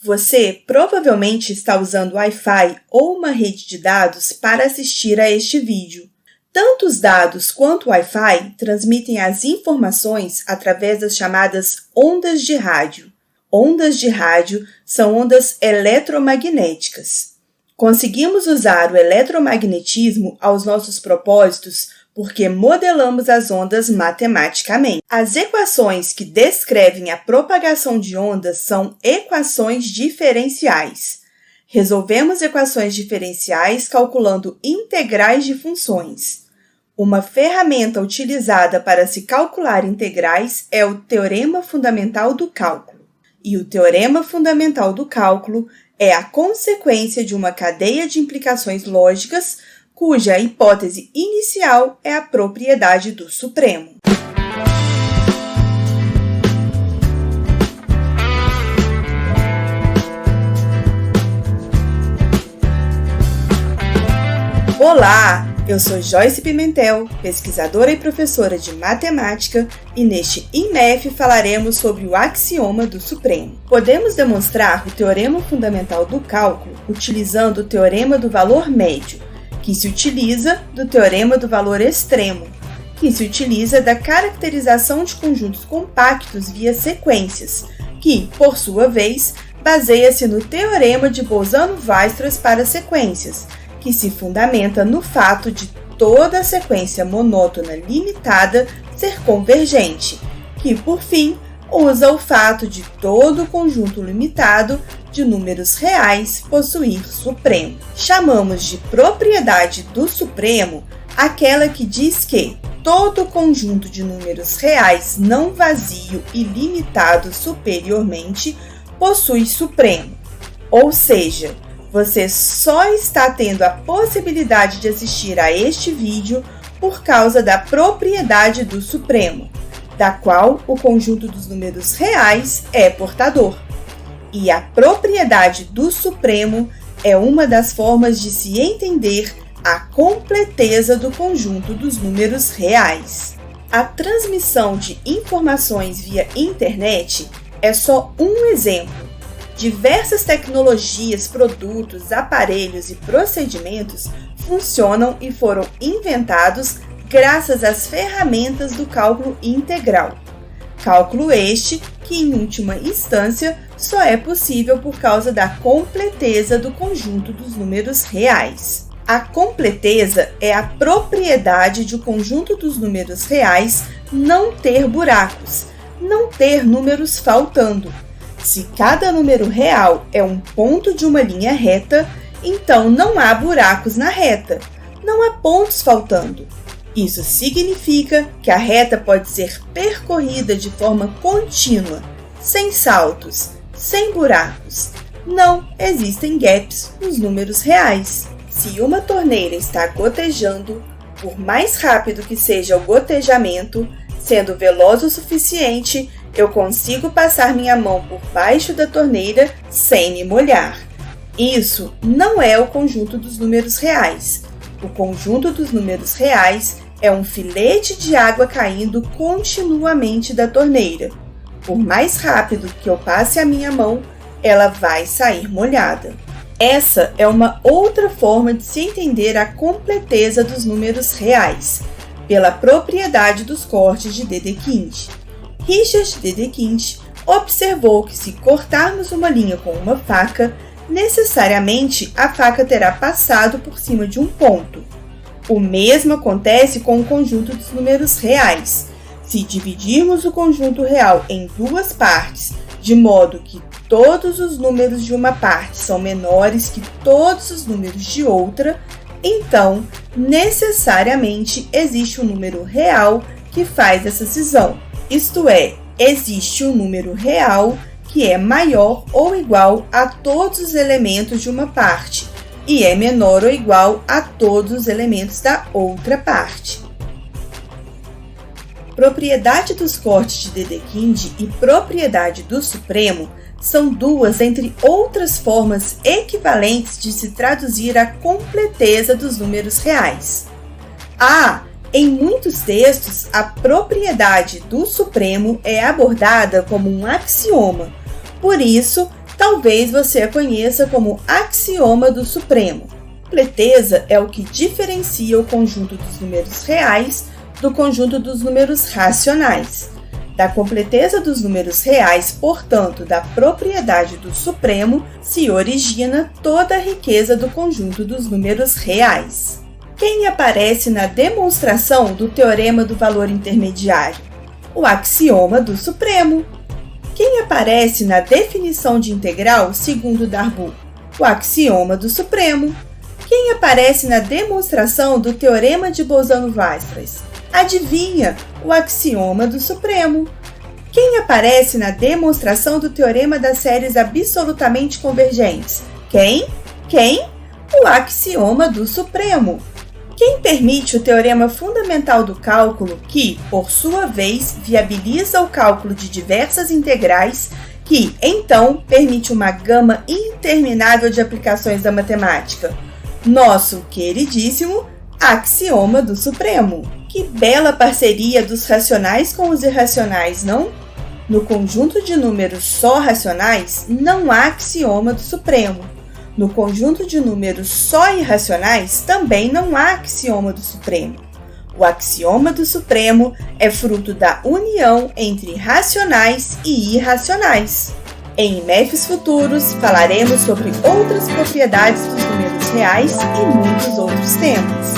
Você provavelmente está usando Wi-Fi ou uma rede de dados para assistir a este vídeo. Tanto os dados quanto o Wi-Fi transmitem as informações através das chamadas ondas de rádio. Ondas de rádio são ondas eletromagnéticas. Conseguimos usar o eletromagnetismo aos nossos propósitos porque modelamos as ondas matematicamente. As equações que descrevem a propagação de ondas são equações diferenciais. Resolvemos equações diferenciais calculando integrais de funções. Uma ferramenta utilizada para se calcular integrais é o Teorema Fundamental do Cálculo. E o Teorema Fundamental do Cálculo é a consequência de uma cadeia de implicações lógicas cuja hipótese inicial é a propriedade do supremo. Olá! Eu sou Joyce Pimentel, pesquisadora e professora de matemática, e neste IMF falaremos sobre o axioma do supremo. Podemos demonstrar o teorema fundamental do cálculo utilizando o teorema do valor médio, que se utiliza do teorema do valor extremo, que se utiliza da caracterização de conjuntos compactos via sequências, que, por sua vez, baseia-se no teorema de Bolzano-Weierstrass para sequências, que se fundamenta no fato de toda a sequência monótona limitada ser convergente, que, por fim, usa o fato de todo o conjunto limitado de números reais possuir supremo. Chamamos de propriedade do supremo aquela que diz que todo conjunto de números reais não vazio e limitado superiormente possui supremo. Ou seja, você só está tendo a possibilidade de assistir a este vídeo por causa da propriedade do supremo, da qual o conjunto dos números reais é portador. E a propriedade do supremo é uma das formas de se entender a completeza do conjunto dos números reais. A transmissão de informações via internet é só um exemplo. Diversas tecnologias, produtos, aparelhos e procedimentos funcionam e foram inventados graças às ferramentas do cálculo integral. Cálculo este que, em última instância, só é possível por causa da completeza do conjunto dos números reais. A completeza é a propriedade de o conjunto dos números reais não ter buracos, não ter números faltando. Se cada número real é um ponto de uma linha reta, então não há buracos na reta, não há pontos faltando. Isso significa que a reta pode ser percorrida de forma contínua, sem saltos, sem buracos. Não existem gaps nos números reais. Se uma torneira está gotejando, por mais rápido que seja o gotejamento, sendo veloz o suficiente, eu consigo passar minha mão por baixo da torneira sem me molhar. Isso não é o conjunto dos números reais. O conjunto dos números reais é um filete de água caindo continuamente da torneira. Por mais rápido que eu passe a minha mão, ela vai sair molhada. Essa é uma outra forma de se entender a completeza dos números reais, pela propriedade dos cortes de Dedekind. Richard Dedekind observou que se cortarmos uma linha com uma faca, necessariamente a faca terá passado por cima de um ponto. O mesmo acontece com o conjunto dos números reais. Se dividirmos o conjunto real em duas partes, de modo que todos os números de uma parte são menores que todos os números de outra, então, necessariamente, existe um número real que faz essa cisão. Isto é, existe um número real que é maior ou igual a todos os elementos de uma parte e é menor ou igual a todos os elementos da outra parte. Propriedade dos cortes de Dedekind e propriedade do supremo são duas entre outras formas equivalentes de se traduzir a completeza dos números reais. Em muitos textos, a propriedade do supremo é abordada como um axioma. Por isso, Talvez você a conheça como axioma do supremo. Completeza é o que diferencia o conjunto dos números reais do conjunto dos números racionais. Da completeza dos números reais, portanto, da propriedade do supremo, se origina toda a riqueza do conjunto dos números reais. Quem aparece na demonstração do teorema do valor intermediário? O axioma do supremo. Quem aparece na definição de integral segundo Darboux? O axioma do supremo. Quem aparece na demonstração do teorema de Bolzano-Weierstrass? Adivinha, o axioma do supremo. Quem aparece na demonstração do teorema das séries absolutamente convergentes? Quem? O axioma do supremo. Quem permite o teorema fundamental do cálculo que, por sua vez, viabiliza o cálculo de diversas integrais que, então, permite uma gama interminável de aplicações da matemática? Nosso queridíssimo axioma do supremo. Que bela parceria dos racionais com os irracionais, não? No conjunto de números só racionais, não há axioma do supremo. No conjunto de números só irracionais, também não há axioma do supremo. O axioma do supremo é fruto da união entre racionais e irracionais. Em IMEFs futuros, falaremos sobre outras propriedades dos números reais e muitos outros temas.